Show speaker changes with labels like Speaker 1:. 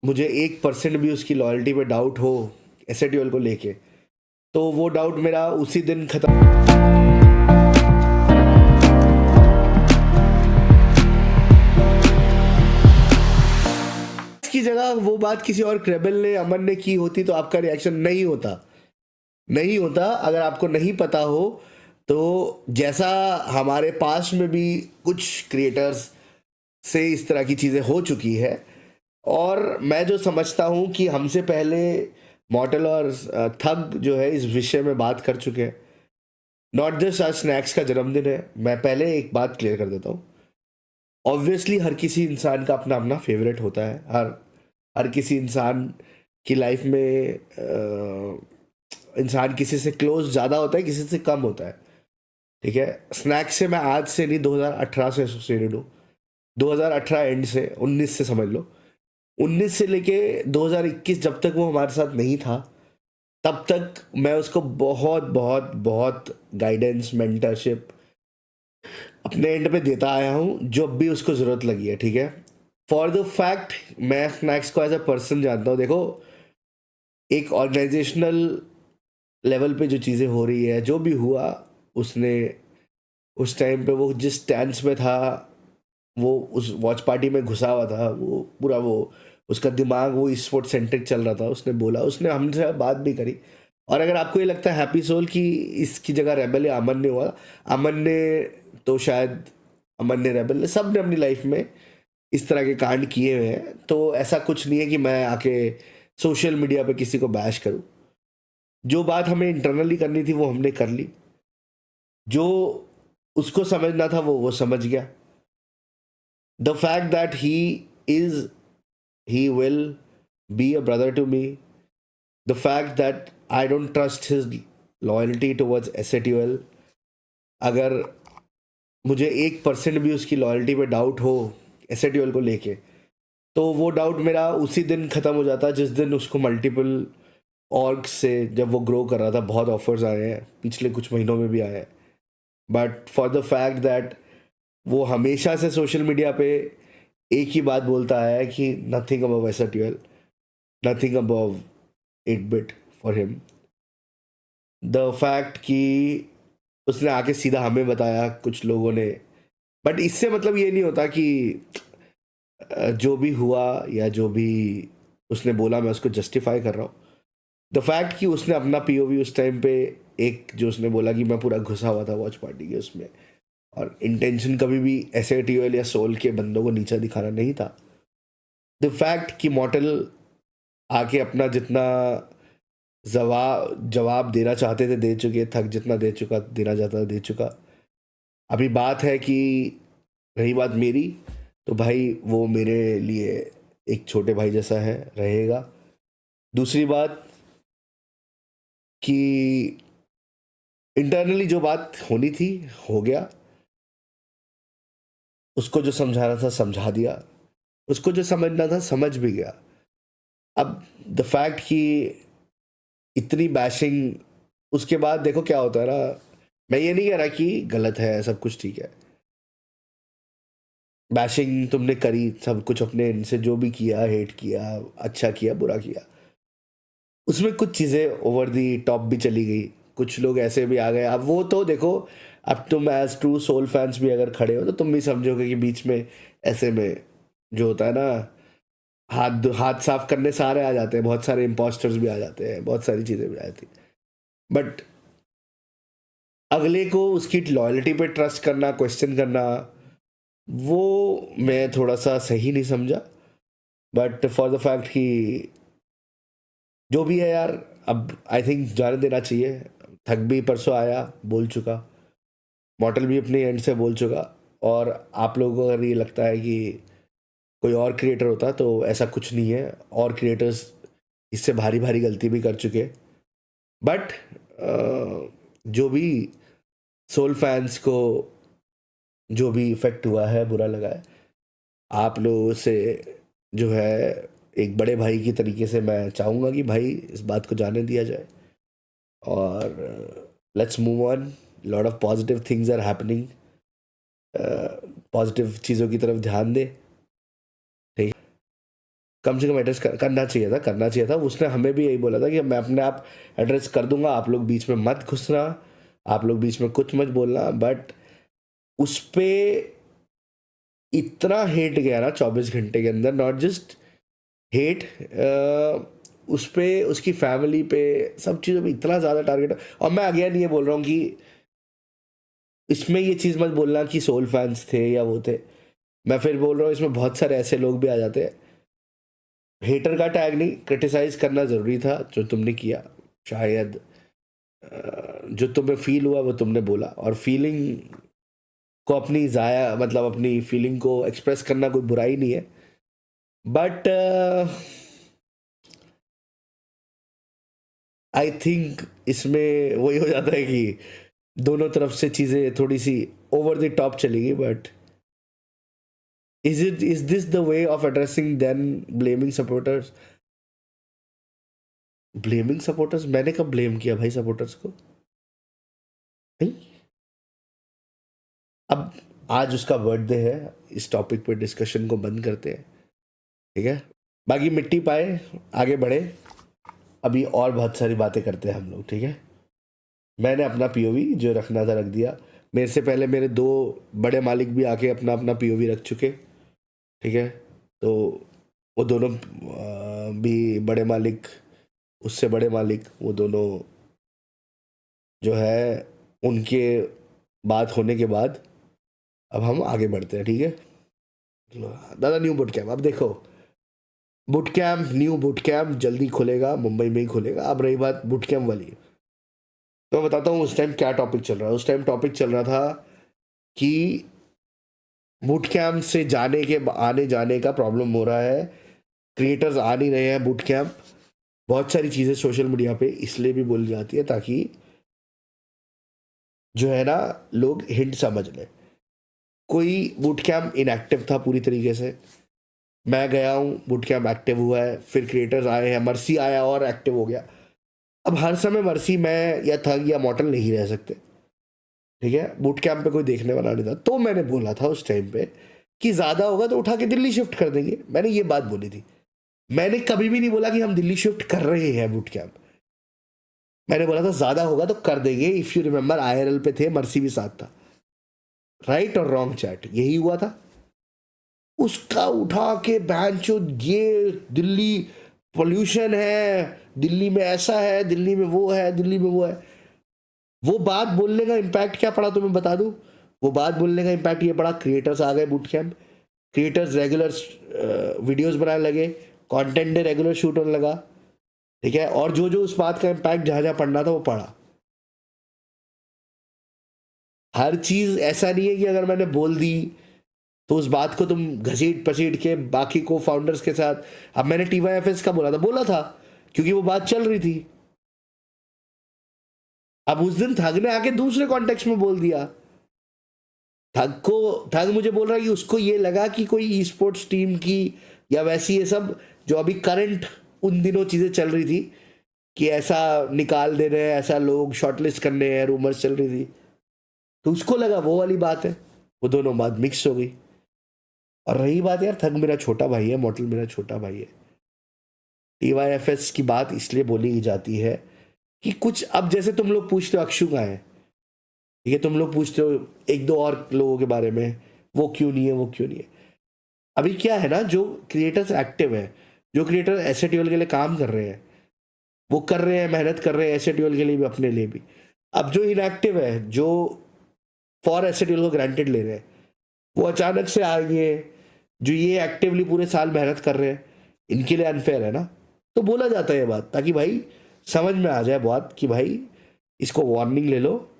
Speaker 1: मुझे 1% भी उसकी लॉयल्टी पे डाउट हो एसएटीएल को लेके, तो वो डाउट मेरा उसी दिन खत्म। इसकी जगह वो बात किसी और क्रेबल ने, अमन ने की होती तो आपका रिएक्शन नहीं होता। अगर आपको नहीं पता हो तो जैसा हमारे पास में भी कुछ क्रिएटर्स से इस तरह की चीज़ें हो चुकी है, और मैं जो समझता हूँ कि हमसे पहले मॉर्टल और थग जो है इस विषय में बात कर चुके हैं। नॉट जस्ट आज स्नैक्स का जन्मदिन है, मैं पहले एक बात क्लियर कर देता हूँ। ऑब्वियसली हर किसी इंसान का अपना अपना फेवरेट होता है। हर हर किसी इंसान की लाइफ में इंसान किसी से क्लोज ज़्यादा होता है, किसी से कम होता है। ठीक है, स्नैक्स से मैं आज से नहीं 2018 से एसोसिएटेड हूँ। 2018 एंड से 19 से समझ लो, 19 से लेके 2021 जब तक वो हमारे साथ नहीं था तब तक मैं उसको बहुत बहुत बहुत गाइडेंस, मेंटरशिप अपने एंड पे देता आया हूँ जब भी उसको ज़रूरत लगी है। ठीक है, फॉर द फैक्ट मैं स्नैक्स को एज अ पर्सन जानता हूँ। देखो, एक ऑर्गेनाइजेशनल लेवल पे जो चीज़ें हो रही है, जो भी हुआ, उसने उस टाइम पे वो जिस स्टैंस में था, वो उस वॉच पार्टी में घुसा हुआ था, वो पूरा वो उसका दिमाग वो स्पोर्ट सेंट्रिक चल रहा था। उसने बोला, उसने हमसे बात भी करी। और अगर आपको ये लगता है हैप्पी सोल कि इसकी जगह रेबल या अमन ने हुआ, अमन ने तो शायद, अमन ने, रेबल ने, सब ने अपनी लाइफ में इस तरह के कांड किए हुए हैं, तो ऐसा कुछ नहीं है कि मैं आके सोशल मीडिया पे किसी को बैश करूं। जो बात हमें इंटरनली करनी थी वो हमने कर ली, जो उसको समझना था वो समझ गया। The fact that he will be a brother to me, the fact that I don't trust his loyalty towards SATUL, अगर मुझे 1% भी उसकी लॉयल्टी पे डाउट हो SATUL को लेके, तो वो डाउट मेरा उसी दिन ख़त्म हो जाता जिस दिन उसको मल्टीपल ऑर्ग से, जब वो ग्रो कर रहा था, बहुत ऑफर्स आए हैं, पिछले कुछ महीनों में भी आए हैं। But for the fact that वो हमेशा से सोशल मीडिया पे एक ही बात बोलता है कि nothing above SATUL, nothing above 8-bit for him. The fact कि उसने आके सीधा हमें बताया, कुछ लोगों ने, बट इससे मतलब ये नहीं होता कि जो भी हुआ या जो भी उसने बोला मैं उसको जस्टिफाई कर रहा हूँ। द फैक्ट कि उसने अपना पीओवी उस टाइम पे, एक जो उसने बोला कि मैं पूरा घुसा हुआ था वॉच पार्टी के उसमें, और इंटेंशन कभी भी SATUL या सोल के बंदों को नीचा दिखाना नहीं था। द फैक्ट कि मॉर्टल आके अपना जितना जवाब देना चाहते थे दे चुके, थक जितना दे चुका, देना चाहता दे चुका। अभी बात है कि रही बात मेरी, तो भाई वो मेरे लिए एक छोटे भाई जैसा है, रहेगा। दूसरी बात कि इंटरनली जो बात होनी थी हो गया, उसको जो समझाना था समझा दिया, उसको जो समझना था समझ भी गया। अब द फैक्ट कि इतनी बैशिंग उसके बाद, देखो क्या होता है ना, मैं ये नहीं कह रहा कि गलत है, सब कुछ ठीक है। बैशिंग तुमने करी, सब कुछ अपने इनसे जो भी किया, हेट किया, अच्छा किया, बुरा किया, उसमें कुछ चीज़ें ओवर दी टॉप भी चली गई। कुछ लोग ऐसे भी आ गए। अब वो तो देखो, अब तुम एज ट्रू सोल फैंस भी अगर खड़े हो तो तुम भी समझोगे कि बीच में ऐसे में जो होता है ना, हाथ हाथ साफ करने सारे आ जाते हैं, बहुत सारे इम्पोस्टर्स भी आ जाते हैं, बहुत सारी चीज़ें भी आ जाती। बट अगले को उसकी लॉयल्टी पे ट्रस्ट करना, क्वेश्चन करना, वो मैं थोड़ा सा सही नहीं समझा। बट फॉर द फैक्ट कि जो भी है यार, अब आई थिंक जाने देना चाहिए। थक भी परसों आया, बोल चुका, मॉडल भी अपने एंड से बोल चुका। और आप लोगों को अगर ये लगता है कि कोई और क्रिएटर होता, तो ऐसा कुछ नहीं है। और क्रिएटर्स इससे भारी भारी गलती भी कर चुके। बट जो भी सोल फैंस को जो भी इफेक्ट हुआ है, बुरा लगा है, आप लोगों से जो है एक बड़े भाई की तरीके से मैं चाहूँगा कि भाई इस बात को जाने दिया जाए, और let's move on. Lot of positive things are happening, positive चीज़ों की तरफ ध्यान दे। ठीक। कम से कम एड्रेस करना चाहिए था। उसने हमें भी यही बोला था कि मैं अपने आप एड्रेस कर दूंगा, आप लोग बीच में मत घुसना, आप लोग बीच में कुछ मत बोलना। बट उस पे इतना हेट गया ना 24 घंटे के अंदर, नॉट जस्ट हेट, उस पे, उसकी फैमिली पे, सब चीज़ों पे इतना ज़्यादा टारगेट। और मैं अगेन ये बोल रहा हूँ कि इसमें ये चीज़ मत बोलना कि सोल फैंस थे या वो थे। मैं फिर बोल रहा हूँ इसमें बहुत सारे ऐसे लोग भी आ जाते हैं। हेटर का टैग नहीं, क्रिटिसाइज करना ज़रूरी था जो तुमने किया। शायद जो तुम्हें फील हुआ वो तुमने बोला, और फीलिंग को अपनी ज़ाया, मतलब अपनी फीलिंग को एक्सप्रेस करना कोई बुराई नहीं है। बट आई थिंक इसमें वही हो जाता है कि दोनों तरफ से चीज़ें थोड़ी सी ओवर द टॉप चलेगी। But is this the way of addressing then blaming supporters? Blaming supporters, मैंने कब ब्लेम किया भाई सपोर्टर्स को? नहीं। अब आज उसका बर्थडे है, इस टॉपिक पे डिस्कशन को बंद करते हैं, ठीक है? बाकी मिट्टी पाए, आगे बढ़े, अभी और बहुत सारी बातें करते हैं हम लोग, ठीक है? मैंने अपना पीओवी जो रखना था रख दिया। मेरे से पहले मेरे 2 बड़े मालिक भी आके अपना अपना पीओवी रख चुके, ठीक है? तो वो दोनों भी बड़े मालिक, उससे बड़े मालिक, वो दोनों जो है, उनके बात होने के बाद अब हम आगे बढ़ते हैं, ठीक है? दादा न्यू बुट कैम्प, अब देखो, बुट कैम्प, न्यू बुट कैम्प जल्दी खुलेगा, मुंबई में ही खुलेगा। अब रही बात बुट कैम्प वाली, तो मैं बताता हूँ उस टाइम क्या टॉपिक चल रहा है। उस टाइम टॉपिक चल रहा था कि बूट कैंप से जाने के आने जाने का प्रॉब्लम हो रहा है, क्रिएटर्स आ नहीं रहे हैं बूट कैंप। बहुत सारी चीज़ें सोशल मीडिया पे इसलिए भी बोली जाती है ताकि जो है ना, लोग हिंट समझ लें। कोई बूट कैंप इनएक्टिव था पूरी तरीके से, मैं गया हूँ, बूट कैंप एक्टिव हुआ है, फिर क्रिएटर्स आए हैं, मर्सी आया और एक्टिव हो गया। अब हर समय मर्सी, मैं या थग या मॉडल नहीं रह सकते, ठीक है? बूट कैंप पे कोई देखने वाला नहीं था। तो मैंने बोला था उस टाइम पे कि ज़्यादा होगा तो उठा के दिल्ली शिफ्ट कर देंगे, मैंने ये बात बोली थी। मैंने कभी भी नहीं बोला कि हम दिल्ली शिफ्ट कर रहे हैं बूट कैंप। मैंने बोला था ज़्यादा होगा तो कर देंगे। इफ़ यू रिमेंबर IRL पे थे, मर्सी भी साथ था, राइट और रॉन्ग चैट, यही हुआ था। उसका उठा के बैंचो, ये दिल्ली पोल्यूशन है, दिल्ली में ऐसा है, दिल्ली में वो है, दिल्ली में वो है। वो बात बोलने का इम्पैक्ट क्या पड़ा तुम्हें बता दूं? वो बात बोलने का इम्पैक्ट ये पड़ा, क्रिएटर्स आ गए boot camp, creators regular videos बनाने लगे, कंटेंट रेगुलर शूट होने लगा, ठीक है? और जो जो उस बात का इम्पैक्ट जहां जहां पड़ना था वो पड़ा। हर चीज ऐसा नहीं है कि अगर मैंने बोल दी तो उस बात को तुम घसीट पसीट के बाकी को फाउंडर्स के साथ। अब मैंने TYFS का बोला था क्योंकि वो बात चल रही थी। अब उस दिन थग ने आके दूसरे कॉन्टेक्स्ट में बोल दिया। थग मुझे बोल रहा है कि उसको ये लगा कि कोई ई स्पोर्ट्स टीम की या वैसी, ये सब जो अभी करंट उन दिनों चीज़ें चल रही थी कि ऐसा निकाल दे रहे हैं, ऐसा लोग शॉर्टलिस्ट करने हैं, रूमर्स चल रही थी, तो उसको लगा वो वाली बात है। वो दोनों बात मिक्स हो गई। और रही बात यार, थग मेरा छोटा भाई है, मॉडल मेरा छोटा भाई है। TYFS की बात इसलिए बोली जाती है कि कुछ, अब जैसे तुम लोग पूछते हो अक्षु कहाँ है, ठीक है? तुम लोग पूछते हो एक दो और लोगों के बारे में, वो क्यों नहीं है, वो क्यों नहीं है। अभी क्या है ना, जो क्रिएटर्स एक्टिव है, जो क्रिएटर SATL के लिए काम कर रहे हैं, वो कर रहे हैं, मेहनत कर रहे हैं SATL के लिए भी, अपने लिए भी। अब जो इनएक्टिव है, जो फॉर SATL को ग्रांटेड ले रहे हैं, वो अचानक से आएंगे। जो ये एक्टिवली पूरे साल मेहनत कर रहे हैं, इनके लिए अनफेयर है ना। तो बोला जाता है ये बात ताकि भाई समझ में आ जाए बात कि भाई इसको वार्निंग ले लो,